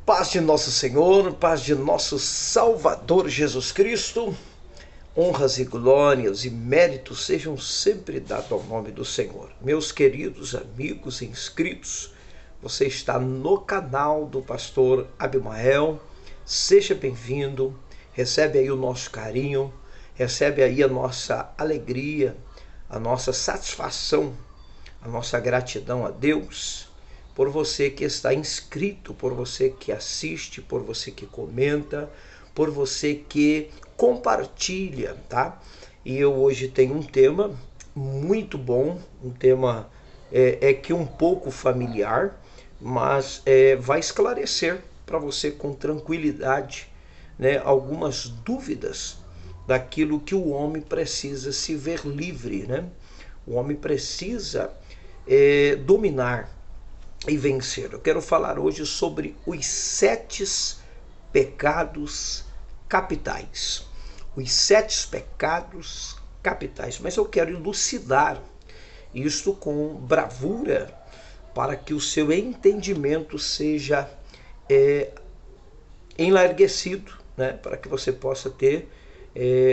Paz de nosso Senhor, paz de nosso Salvador Jesus Cristo, honras e glórias e méritos sejam sempre dados ao nome do Senhor. Meus queridos amigos e inscritos, você está no canal do pastor Abimael, seja bem-vindo, recebe aí o nosso carinho, recebe aí a nossa alegria, a nossa satisfação, a nossa gratidão a Deus, por você que está inscrito, por você que assiste, por você que comenta, por você que compartilha, tá? E eu hoje tenho um tema muito bom, um tema que um pouco familiar, mas vai esclarecer para você com tranquilidade, né, algumas dúvidas daquilo que o homem precisa se ver livre, né? O homem precisa dominar e vencer. Eu quero falar hoje sobre os 7 pecados capitais. Os 7 pecados capitais. Mas eu quero elucidar isto com bravura para que o seu entendimento seja enlarguecido, né? Para que você possa ter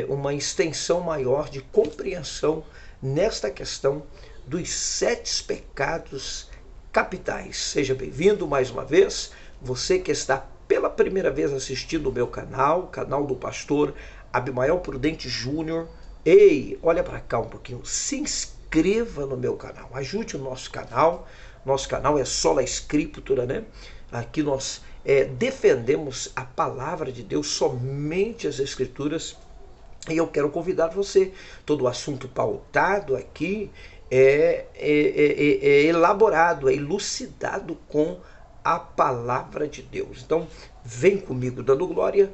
uma extensão maior de compreensão nesta questão dos 7 pecados capitais. Seja bem-vindo mais uma vez, você que está pela primeira vez assistindo o meu canal, canal do pastor Abimael Prudente Júnior. Ei, olha para cá um pouquinho, se inscreva no meu canal, ajude o nosso canal é Sola Escritura, né? Aqui nós defendemos a palavra de Deus, somente as Escrituras, e eu quero convidar você, todo o assunto pautado aqui é elaborado, é elucidado com a palavra de Deus. Então, vem comigo dando glória,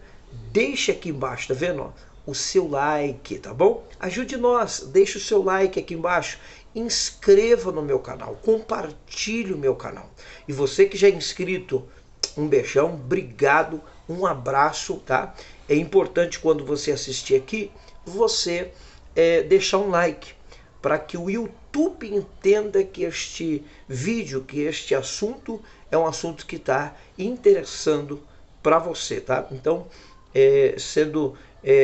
deixa aqui embaixo, tá vendo? O seu like, tá bom? Ajude nós, deixa o seu like aqui embaixo, inscreva no meu canal, compartilhe o meu canal. E você que já é inscrito, um beijão, obrigado, um abraço, tá? É importante quando você assistir aqui, você deixar um like, para que o YouTube entenda que este vídeo, que este assunto é um assunto que está interessando para você, tá? Então, sendo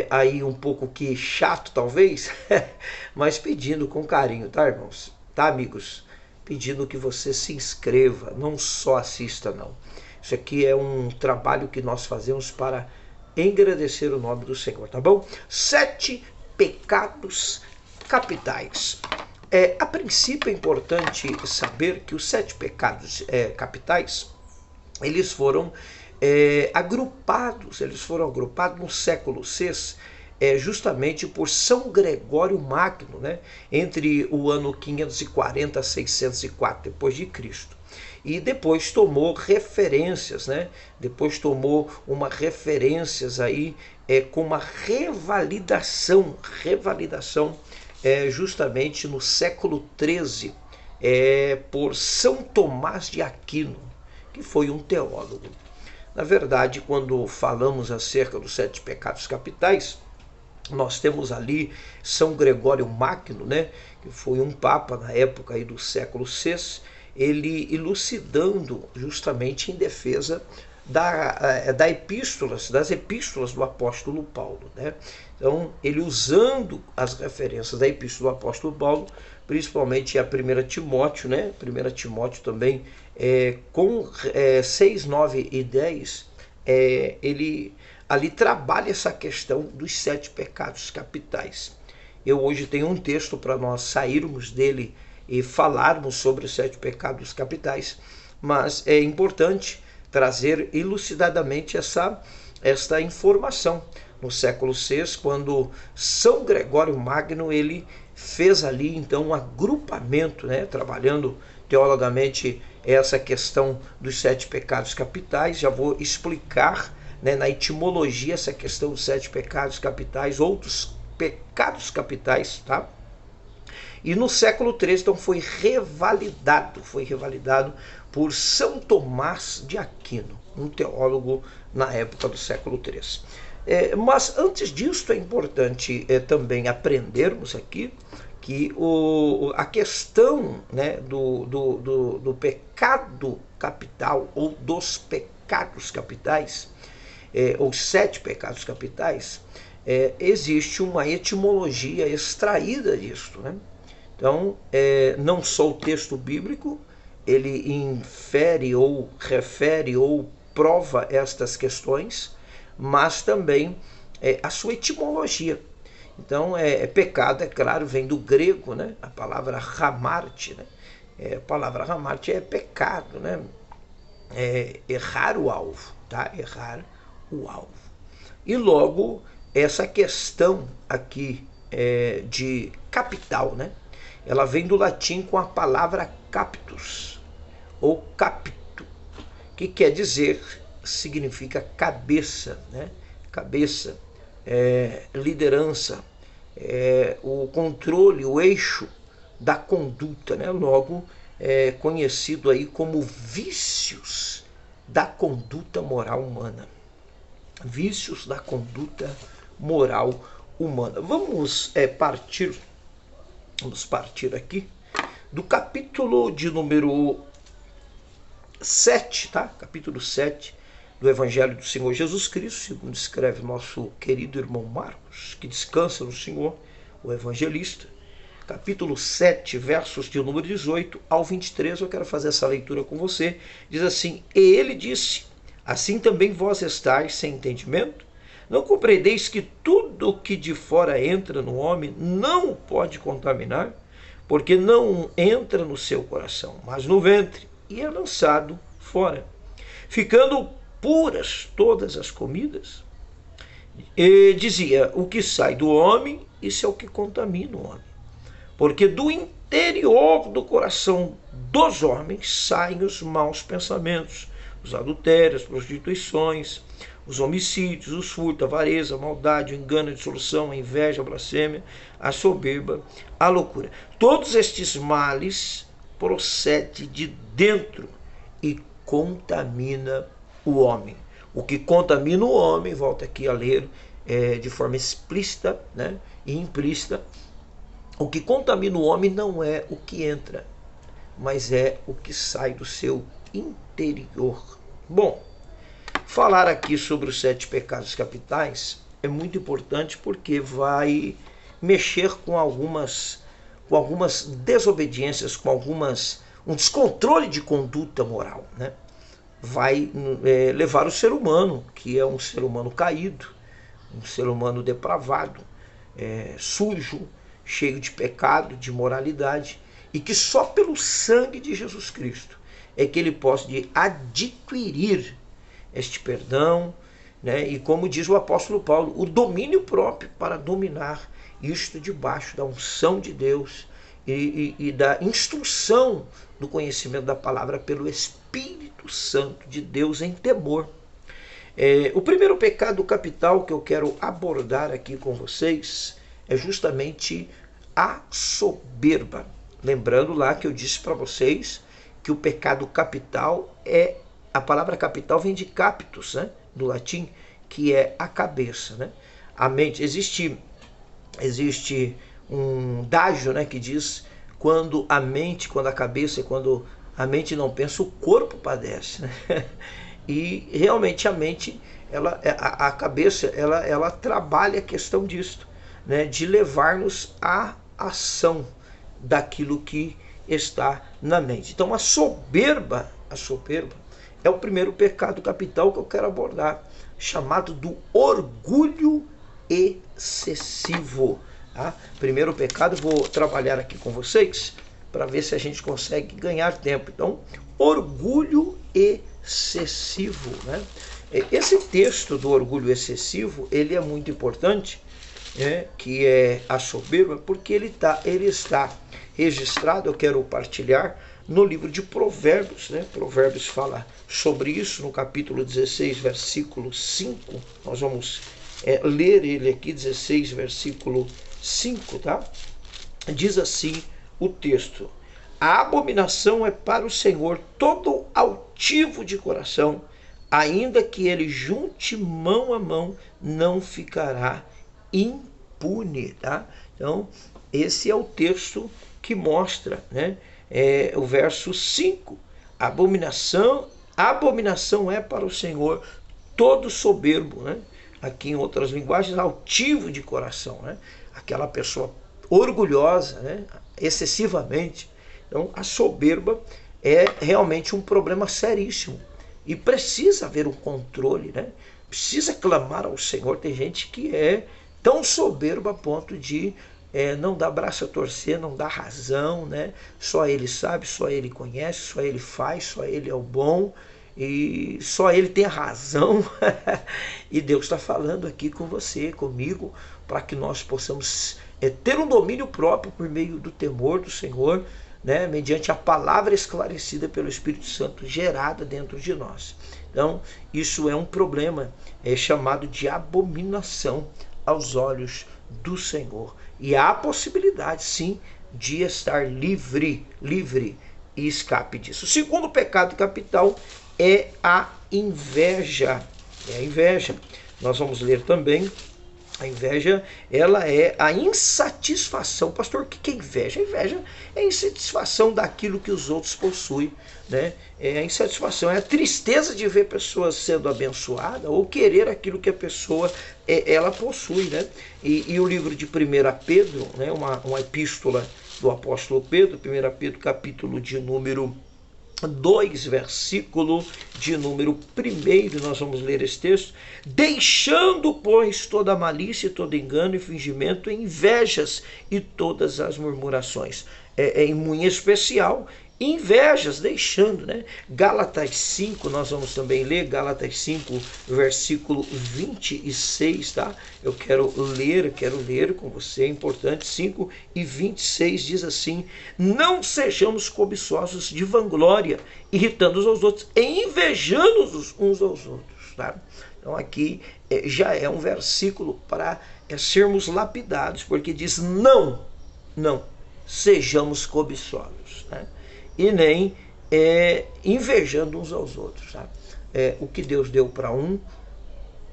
aí um pouco que chato talvez, mas pedindo com carinho, tá, irmãos? Tá, amigos? Pedindo que você se inscreva, não só assista, não. Isso aqui é um trabalho que nós fazemos para engrandecer o nome do Senhor, tá bom? 7 pecados capitais. A princípio é importante saber que os 7 pecados capitais, eles foram agrupados no século VI, justamente por São Gregório Magno, né? Entre o ano 540 a 604 depois de Cristo. E depois tomou referências, né? Depois tomou uma referências aí com uma revalidação justamente no século XIII, por São Tomás de Aquino, que foi um teólogo. Na verdade, quando falamos acerca dos 7 pecados capitais, nós temos ali São Gregório Magno, né, que foi um papa na época aí do século VI, ele elucidando justamente em defesa das epístolas do apóstolo Paulo, né? Então, ele usando as referências da epístola do apóstolo Paulo, principalmente a 1 Timóteo, né? 1 Timóteo também, com 6, 9 e 10, ele ali trabalha essa questão dos 7 pecados capitais. Eu hoje tenho um texto para nós sairmos dele e falarmos sobre os 7 pecados capitais, mas é importante trazer elucidadamente esta informação. No século VI, quando São Gregório Magno ele fez ali então um agrupamento, né, trabalhando teologamente essa questão dos 7 pecados capitais. Já vou explicar, né, na etimologia essa questão dos 7 pecados capitais, outros pecados capitais, tá? E no século III, então, foi revalidado por São Tomás de Aquino, um teólogo na época do século III. Mas antes disso é importante também aprendermos aqui que a questão, né, do pecado capital ou dos pecados pecados capitais, ou 7 pecados capitais, existe uma etimologia extraída disso, né? Então, não só o texto bíblico, ele infere ou refere ou prova estas questões, mas também a sua etimologia. Então, pecado, é claro, vem do grego, né? A palavra hamarte, né? A palavra hamarte é pecado, né? Errar o alvo, tá? Errar o alvo. E logo, essa questão aqui de capital, né? Ela vem do latim com a palavra captus, ou capito, que quer dizer, significa cabeça, né? Cabeça, liderança, o controle, o eixo da conduta, né? Logo, conhecido aí como vícios da conduta moral humana. Vícios da conduta moral humana. Vamos partir aqui do capítulo de número 7, tá? Capítulo 7 do Evangelho do Senhor Jesus Cristo, segundo escreve nosso querido irmão Marcos, que descansa no Senhor, o evangelista. Capítulo 7, versos de número 18 ao 23, eu quero fazer essa leitura com você. Diz assim: E ele disse: Assim também vós estáis sem entendimento? Não compreendeis que tudo o que de fora entra no homem não o pode contaminar? Porque não entra no seu coração, mas no ventre, e é lançado fora. Ficando puras todas as comidas. E dizia: o que sai do homem, isso é o que contamina o homem. Porque do interior do coração dos homens saem os maus pensamentos, os adultérios, as prostituições, os homicídios, os furtos, a avareza, a maldade, o engano, a dissolução, a inveja, a blasfêmia, a soberba, a loucura. Todos estes males procedem de dentro e contamina o homem. O que contamina o homem, volto aqui a ler de forma explícita, né, e implícita, o que contamina o homem não é o que entra, mas é o que sai do seu interior. Bom, falar aqui sobre os 7 pecados capitais é muito importante porque vai mexer com algumas desobediências, com um descontrole de conduta moral, né? Vai levar o ser humano, que é um ser humano caído, um ser humano depravado, sujo, cheio de pecado, de imoralidade, e que só pelo sangue de Jesus Cristo é que ele pode adquirir este perdão, né? E como diz o apóstolo Paulo, o domínio próprio para dominar isto debaixo da unção de Deus e da instrução do conhecimento da palavra pelo Espírito Santo de Deus em temor. O primeiro pecado capital que eu quero abordar aqui com vocês é justamente a soberba. Lembrando lá que eu disse para vocês que o pecado capital a palavra capital vem de captus, né, do latim, que é a cabeça, né? A mente, existe um dágio, né, que diz quando a cabeça, quando a mente não pensa, o corpo padece, né? E realmente a mente, a cabeça, ela trabalha a questão disso, né, de levar-nos à ação daquilo que está na mente. Então a soberba é o primeiro pecado capital que eu quero abordar, chamado do orgulho excessivo. Tá? Primeiro pecado, vou trabalhar aqui com vocês para ver se a gente consegue ganhar tempo. Então, orgulho excessivo, né? Esse texto do orgulho excessivo, ele é muito importante, né, que é a soberba, porque ele está registrado, eu quero partilhar, no livro de Provérbios, né? Provérbios fala sobre isso no capítulo 16, versículo 5. Nós vamos ler ele aqui, 16, versículo 5, tá? Diz assim o texto: a abominação é para o Senhor todo altivo de coração, ainda que ele junte mão a mão, não ficará impune, tá? Então, esse é o texto que mostra, né? O verso 5. A abominação Abominação é para o Senhor todo soberbo, né? Aqui em outras linguagens, altivo de coração, né? Aquela pessoa orgulhosa, né? Excessivamente. Então, a soberba é realmente um problema seríssimo e precisa haver um controle, né? Precisa clamar ao Senhor. Tem gente que é tão soberba a ponto de não dar braço a torcer, não dar razão, né? Só ele sabe, só ele conhece, só ele faz, só ele é o bom e só ele tem a razão. E Deus está falando aqui com você, comigo, para que nós possamos ter um domínio próprio por meio do temor do Senhor, né? Mediante a palavra esclarecida pelo Espírito Santo gerada dentro de nós. Então, isso é um problema chamado de abominação aos olhos do Senhor. E há a possibilidade, sim, de estar livre e escape disso. O segundo pecado capital é a inveja. É a inveja. Nós vamos ler também. A inveja, ela é a insatisfação. Pastor, o que é inveja? A inveja é a insatisfação daquilo que os outros possuem, né? É a insatisfação, é a tristeza de ver pessoas sendo abençoadas ou querer aquilo que a pessoa ela possui, né? E o livro de 1 Pedro, né? Uma epístola do apóstolo Pedro, 1 Pedro capítulo de número 2, versículo de número 1, nós vamos ler esse texto. Deixando, pois, toda malícia, todo engano e fingimento, invejas e todas as murmurações. Em especial, invejas, deixando, né? Gálatas 5, nós vamos também ler, Gálatas 5, versículo 26, tá? Eu quero ler com você, é importante, 5 e 26 diz assim: não sejamos cobiçosos de vanglória, irritando uns aos outros, e invejando uns aos outros, tá? Então aqui já é um versículo para sermos lapidados, porque diz não sejamos cobiçosos, né? E nem invejando uns aos outros, tá? O que Deus deu para um,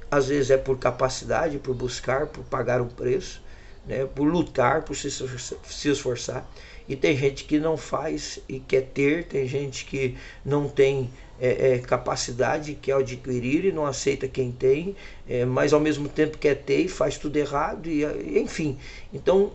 às vezes é por capacidade, por buscar, por pagar um preço, né? Por lutar, por se esforçar. E tem gente que não faz e quer ter, tem gente que não tem capacidade, quer adquirir e não aceita quem tem, mas ao mesmo tempo quer ter e faz tudo errado, enfim. Então,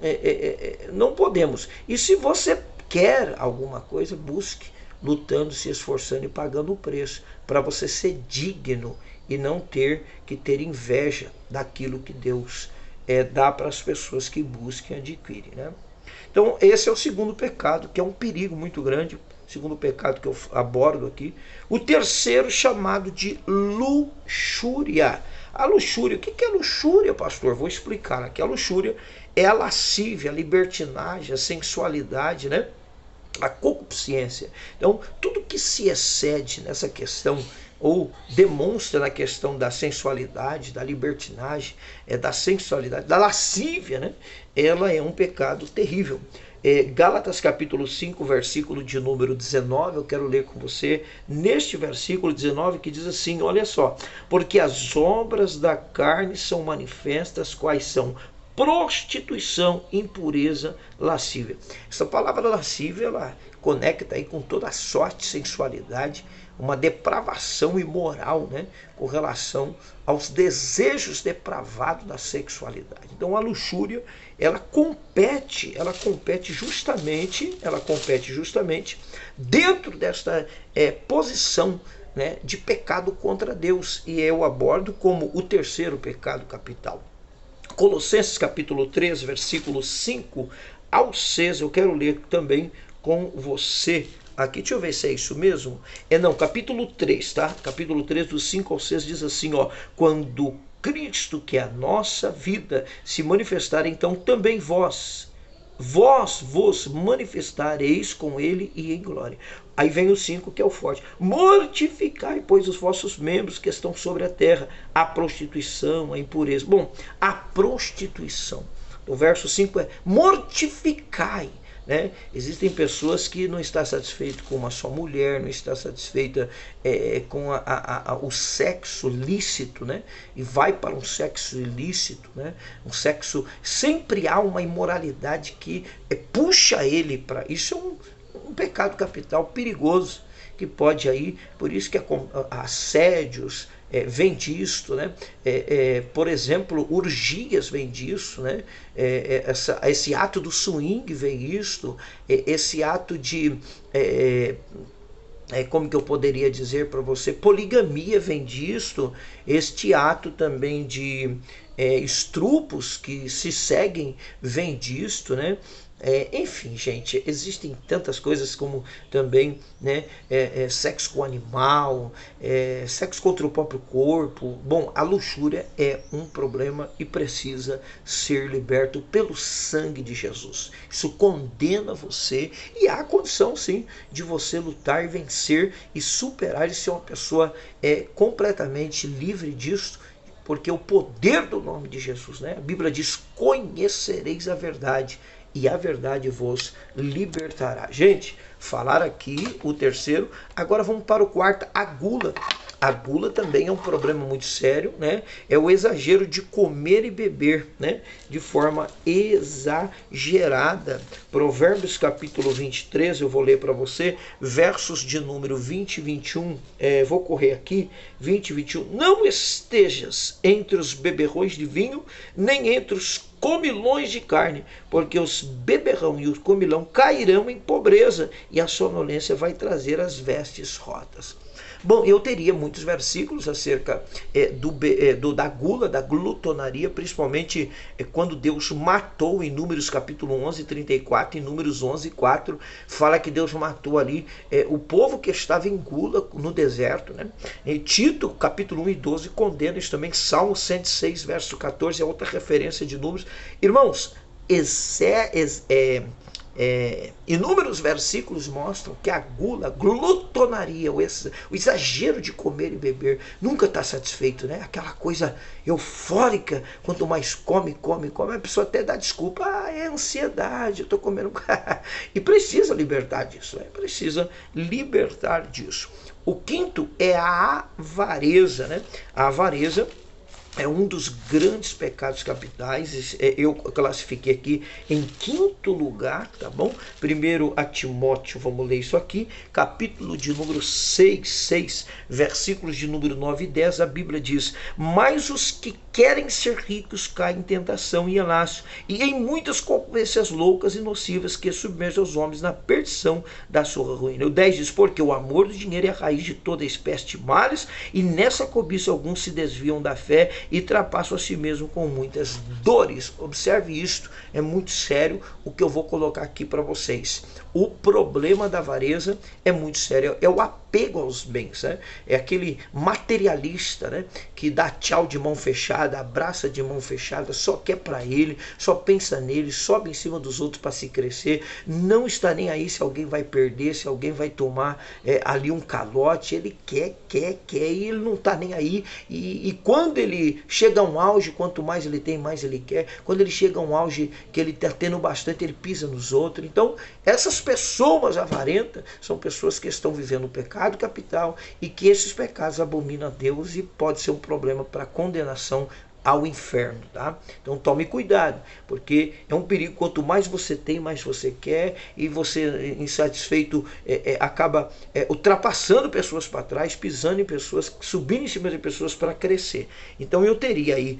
não podemos. E se você quer alguma coisa, busque, lutando, se esforçando e pagando o preço, para você ser digno e não ter que ter inveja daquilo que Deus dá para as pessoas que busquem e adquirem, né? Então esse é o segundo pecado, que é um perigo muito grande, segundo pecado que eu abordo aqui. O terceiro, chamado de luxúria. A luxúria, o que é luxúria, pastor? Vou explicar aqui. A luxúria é a lascívia, a libertinagem, a sensualidade, né? A concupiscência. Então, tudo que se excede nessa questão ou demonstra na questão da sensualidade, da libertinagem, da sensualidade, da lascívia, né? Ela é um pecado terrível. Gálatas capítulo 5, versículo de número 19, eu quero ler com você neste versículo 19, que diz assim, olha só: porque as obras da carne são manifestas, quais são? Prostituição, impureza, lascívia. Essa palavra lascívia, ela conecta aí com toda a sorte de sensualidade, uma depravação imoral, né, com relação aos desejos depravados da sexualidade. Então a luxúria, ela compete justamente dentro desta posição, né, de pecado contra Deus, e eu abordo como o terceiro pecado capital. Colossenses capítulo 3, versículo 5 ao 6, eu quero ler também com você aqui. Deixa eu ver se é isso mesmo. Não, capítulo 3, tá? Capítulo 3, do 5 ao 6, diz assim, ó: quando Cristo, que é a nossa vida, se manifestar, então também vós vos manifestareis com ele e em glória. Aí vem o 5, que é o forte: mortificai, pois, os vossos membros que estão sobre a terra, a prostituição, a impureza. Bom, a prostituição. O verso 5 é mortificai. Né? Existem pessoas que não estão satisfeitas com uma só mulher, não estão satisfeitas com o sexo lícito, né? E vai para um sexo ilícito, né? Um sexo, sempre há uma imoralidade que puxa ele para... Isso é um pecado capital perigoso. que pode aí, por isso que assédios vem disto, né? Por exemplo, orgias vem disso, né? Esse ato do swing vem isto, esse ato de como que eu poderia dizer para você, poligamia vem disto, este ato também de estrupos que se seguem vem disto, né? Enfim, gente, existem tantas coisas como também, né, sexo com animal, sexo contra o próprio corpo. Bom, a luxúria é um problema e precisa ser liberto pelo sangue de Jesus. Isso condena você e há a condição, sim, de você lutar e vencer e superar e ser uma pessoa completamente livre disso, porque o poder do nome de Jesus, né? A Bíblia diz: conhecereis a verdade e a verdade vos libertará. Gente, falar aqui o terceiro. Agora vamos para o quarto, a gula. A gula também é um problema muito sério, né? É o exagero de comer e beber, né? De forma exagerada. Provérbios capítulo 23, eu vou ler para você, versos de número 20 e 21. Vou correr aqui, 20 e 21. Não estejas entre os beberrões de vinho, nem entre os comilões de carne, porque os beberrão e o comilão cairão em pobreza, e a sonolência vai trazer as vestes rotas. Bom, eu teria muitos versículos acerca da gula, da glutonaria, principalmente quando Deus matou em Números capítulo 11, 34, em Números 11, 4, fala que Deus matou ali o povo que estava em gula no deserto, né? Em Tito capítulo 1 e 12 condena isso também. Salmo 106, verso 14 é outra referência de Números. Irmãos, inúmeros versículos mostram que a gula, a glutonaria, o exagero de comer e beber, nunca está satisfeito, né? Aquela coisa eufórica, quanto mais come, a pessoa até dá desculpa, é ansiedade, eu estou comendo. E precisa libertar disso, precisa libertar disso. O quinto é a avareza, né? A avareza é um dos grandes pecados capitais. Eu classifiquei aqui em quinto lugar, tá bom? Primeiro a Timóteo, vamos ler isso aqui, capítulo de número 6, versículos de número 9 e 10, a Bíblia diz: mas os que querem ser ricos caem em tentação e em laço, e em muitas concupiscências loucas e nocivas que submergem os homens na perdição da sua ruína. O 10 diz: porque o amor do dinheiro é a raiz de toda espécie de males, e nessa cobiça alguns se desviam da fé e trapassam a si mesmo com muitas dores. Observe isto, é muito sério o que eu vou colocar aqui para vocês. O problema da avareza é muito sério, é o apego aos bens, né? É aquele materialista, né, que dá tchau de mão fechada, abraça de mão fechada, só quer para ele, só pensa nele, sobe em cima dos outros para se crescer, não está nem aí se alguém vai perder, se alguém vai tomar ali um calote. Ele quer, e ele não está nem aí, e quando ele chega a um auge, quanto mais ele tem, mais ele quer. Quando ele chega a um auge que ele está tendo bastante, ele pisa nos outros. Então, essas pessoas avarentas são pessoas que estão vivendo o pecado capital e que esses pecados abominam a Deus e pode ser um problema para condenação ao inferno, tá? Então tome cuidado, porque é um perigo. Quanto mais você tem, mais você quer, e você, insatisfeito, acaba ultrapassando pessoas para trás, pisando em pessoas, subindo em cima de pessoas para crescer. Então eu teria aí,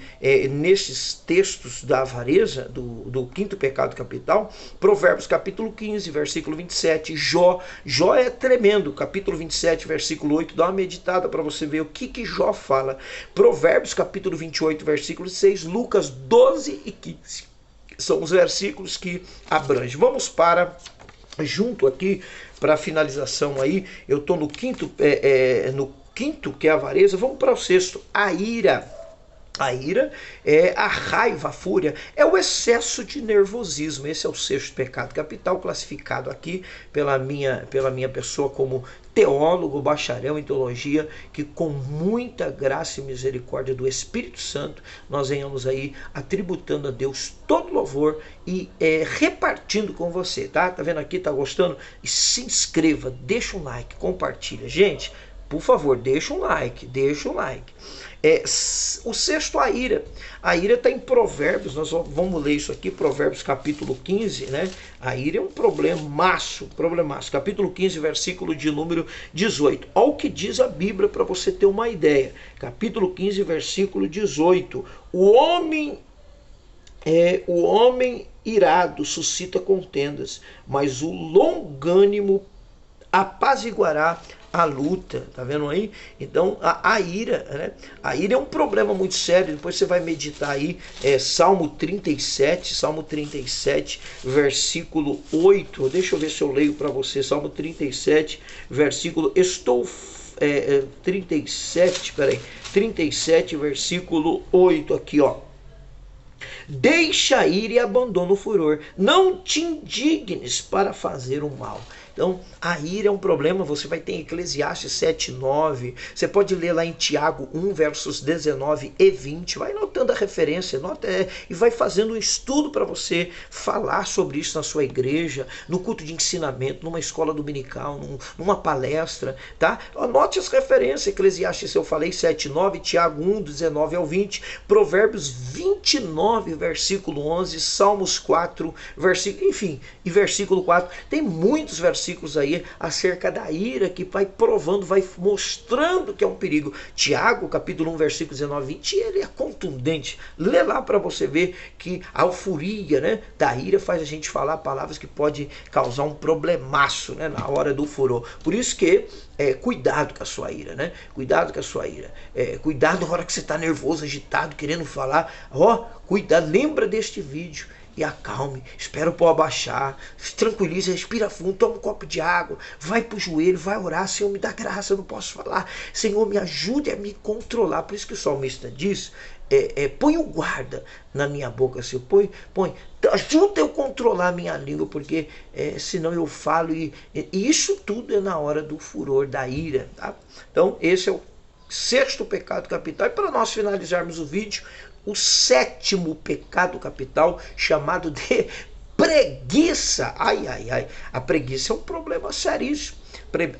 nesses textos da avareza, do quinto pecado capital, Provérbios capítulo 15, versículo 27, Jó é tremendo, capítulo 27, versículo 8, dá uma meditada para você ver o que Jó fala. Provérbios capítulo 28, versículo 6, Lucas 12 e 15. São os versículos que abrangem. Vamos para, junto aqui, para a finalização aí, eu estou no quinto, que é a avareza. Vamos para o sexto, a ira. A ira é a raiva, a fúria, é o excesso de nervosismo. Esse é o sexto pecado capital, classificado aqui pela minha pessoa como teólogo, bacharel em teologia, que com muita graça e misericórdia do Espírito Santo, nós venhamos aí atributando a Deus todo louvor e repartindo com você, tá? Tá vendo aqui, tá gostando? E se inscreva, deixa um like, compartilha. Gente, Por favor, deixa um like, deixa um like. O sexto, a ira. A ira está em Provérbios, nós vamos ler isso aqui, Provérbios capítulo 15, né? A ira é um problemaço. Capítulo 15, versículo de número 18. Olha o que diz a Bíblia para você ter uma ideia. Capítulo 15, versículo 18. O homem irado suscita contendas, mas o longânimo apaziguará a luta, tá vendo aí? Então a ira, né? A ira é um problema muito sério. Depois você vai meditar aí, Salmo 37, versículo 8. Deixa eu ver se eu leio para você. Salmo 37, versículo 37, versículo 8 aqui, ó. Deixa ir e abandona o furor. Não te indignes para fazer o mal. Então, a ira é um problema. Você vai ter em Eclesiastes 7:9. Você pode ler lá em Tiago 1, versos 19 e 20. Vai notando a referência, e vai fazendo um estudo para você falar sobre isso na sua igreja, no culto de ensinamento, numa escola dominical, numa palestra, tá? Anote as referências. Eclesiastes, eu falei, 7:9, Tiago 1, 19 ao 20, Provérbios 29, versículo 11, Salmos 4, versículo 4. Tem muitos versículos aí acerca da ira que vai provando, vai mostrando que é um perigo. Tiago, capítulo 1, versículo 19 e 20, ele é contundente. Lê lá para você ver que a euforia, né, da ira faz a gente falar palavras que pode causar um problemaço, né, na hora do furor. Por isso que cuidado com a sua ira, né? Cuidado com a sua ira. Cuidado na hora que você está nervoso, agitado, querendo falar. Cuidado, lembra deste vídeo e acalme, espera o pó abaixar, se tranquilize, respira fundo, toma um copo de água, vai para o joelho, vai orar. Senhor, me dá graça, eu não posso falar. Senhor, me ajude a me controlar. Por isso que o salmista diz, põe o guarda na minha boca, Senhor, põe, ajuda eu controlar a minha língua, porque senão eu falo, e isso tudo é na hora do furor, da ira, tá? Então, esse é o sexto pecado capital. E para nós finalizarmos o vídeo, o sétimo pecado capital, chamado de preguiça. A preguiça é um problema seríssimo.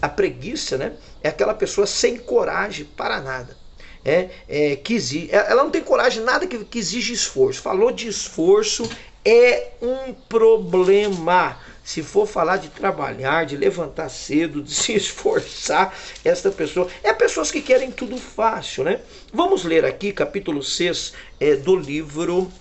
A preguiça, né, é aquela pessoa sem coragem para nada. Ela não tem coragem, nada que exige esforço. Falou de esforço, é um problema. Se for falar de trabalhar, de levantar cedo, de se esforçar, esta pessoa... pessoas que querem tudo fácil, né? Vamos ler aqui capítulo 6 do livro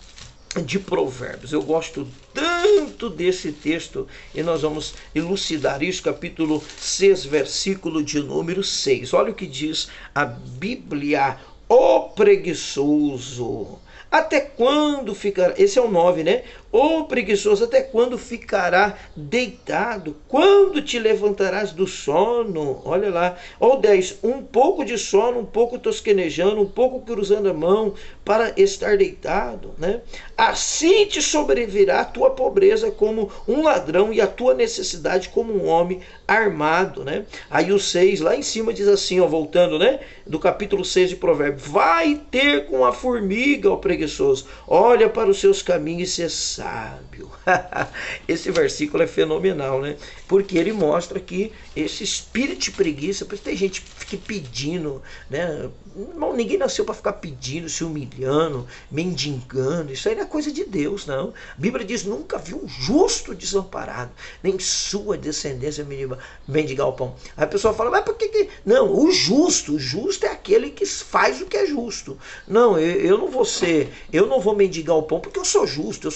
de Provérbios. Eu gosto tanto desse texto e nós vamos elucidar isso. Capítulo 6, versículo de número 6. Olha o que diz a Bíblia. O preguiçoso, até quando ficará... Esse é o 9, né? O preguiçoso, até quando ficará deitado? Quando te levantarás do sono? Olha lá. O 10, um pouco de sono, um pouco tosquenejando, um pouco cruzando a mão para estar deitado, né? Assim te sobrevirá a tua pobreza como um ladrão e a tua necessidade como um homem armado, né? Aí o 6 lá em cima diz assim, ó, voltando, né, do capítulo 6 de Provérbios: vai ter com a formiga, ó preguiçoso, olha para os seus caminhos e ser sábio. Esse versículo é fenomenal, né? Porque ele mostra que esse espírito de preguiça, porque tem gente que fica pedindo, né? Não, ninguém nasceu para ficar pedindo, se humilhando, mendigando. Isso aí não é coisa de Deus, não. A Bíblia diz: nunca viu um justo desamparado, nem sua descendência mendigar o pão. Aí a pessoa fala: mas por que... Não, o justo é aquele que faz o que é justo. Não, eu não vou mendigar o pão porque eu sou justo,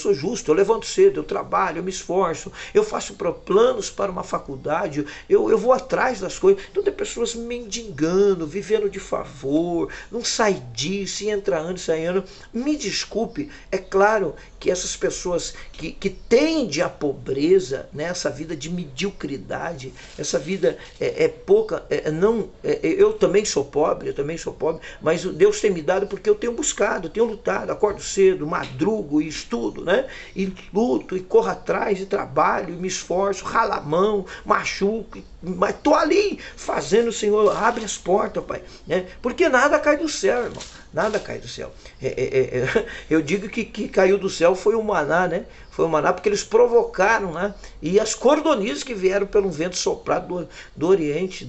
eu levanto cedo, eu trabalho, eu me esforço, eu faço planos para uma faculdade, eu vou atrás das coisas. Então tem pessoas mendigando, vivendo de favor, não sai disso, e entra ano, sai ano. Me desculpe, é claro que essas pessoas que tendem à pobreza, né, essa vida de mediocridade, essa vida pouca, eu também sou pobre, mas Deus tem me dado porque eu tenho buscado, eu tenho lutado, acordo cedo, madrugo e estudo, né? E luto, e corro atrás, e trabalho, e me esforço, ralo a mão, machuco, mas estou ali fazendo. O Senhor abre as portas, Pai, né? Porque nada cai do céu, irmão. Nada cai do céu. Eu digo que caiu do céu foi o maná, né? Foi o maná porque eles provocaram, né? E as cordonizes que vieram pelo vento soprado do Oriente,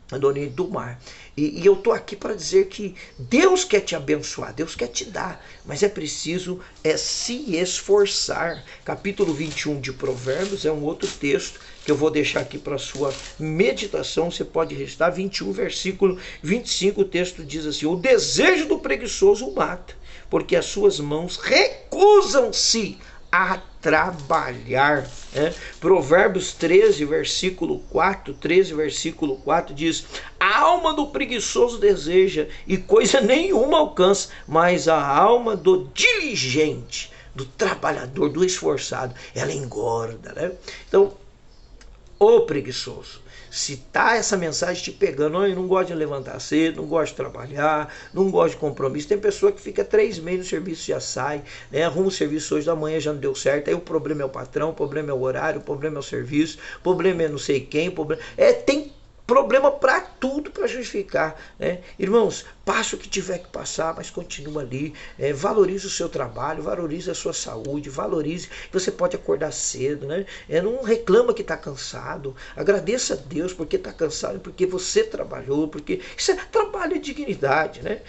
do Oriente do Mar. E eu estou aqui para dizer que Deus quer te abençoar, Deus quer te dar, mas é preciso se esforçar. Capítulo 21 de Provérbios é um outro texto que eu vou deixar aqui para sua meditação. Você pode registrar 21, versículo 25, o texto diz assim: o desejo do preguiçoso o mata, porque as suas mãos recusam-se a trabalhar. Provérbios 13, versículo 4, diz: a alma do preguiçoso deseja e coisa nenhuma alcança, mas a alma do diligente, do trabalhador, do esforçado, ela engorda, né? Então, ô preguiçoso, se tá essa mensagem te pegando, eu não gosto de levantar cedo, não gosto de trabalhar, não gosto de compromisso. Tem pessoa que fica 3 meses no serviço e já sai, né? Arruma o serviço hoje da manhã, já não deu certo, aí o problema é o patrão, o problema é o horário, o problema é o serviço, o problema é não sei quem, tem problema para tudo para justificar, né? Irmãos, passa o que tiver que passar, mas continua ali, valorize o seu trabalho, valorize a sua saúde, valorize que você pode acordar cedo, né? Não reclama que está cansado, agradeça a Deus porque está cansado, porque você trabalhou, porque isso é trabalho e dignidade, né?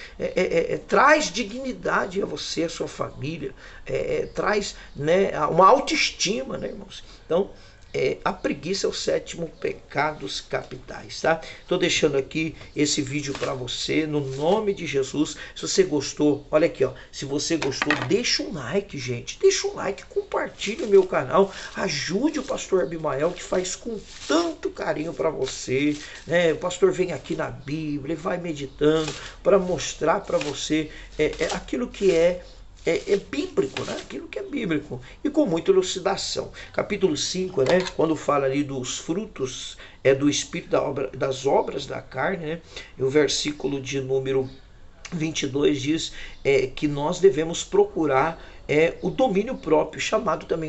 Traz dignidade a você, a sua família, traz, né, uma autoestima, né, irmãos? Então, a preguiça é o 7º pecado dos capitais, tá? Estou deixando aqui esse vídeo para você, no nome de Jesus. Se você gostou, olha aqui, ó. Se você gostou, deixa um like, gente. Deixa um like, compartilhe o meu canal. Ajude o pastor Abimael, que faz com tanto carinho para você, né? O pastor vem aqui na Bíblia, ele vai meditando para mostrar para você aquilo que é bíblico, né? Aquilo que é bíblico, e com muita elucidação. Capítulo 5, né? Quando fala ali dos frutos do Espírito, das obras da carne, né? E o versículo de número 22 diz que nós devemos procurar o domínio próprio, chamado também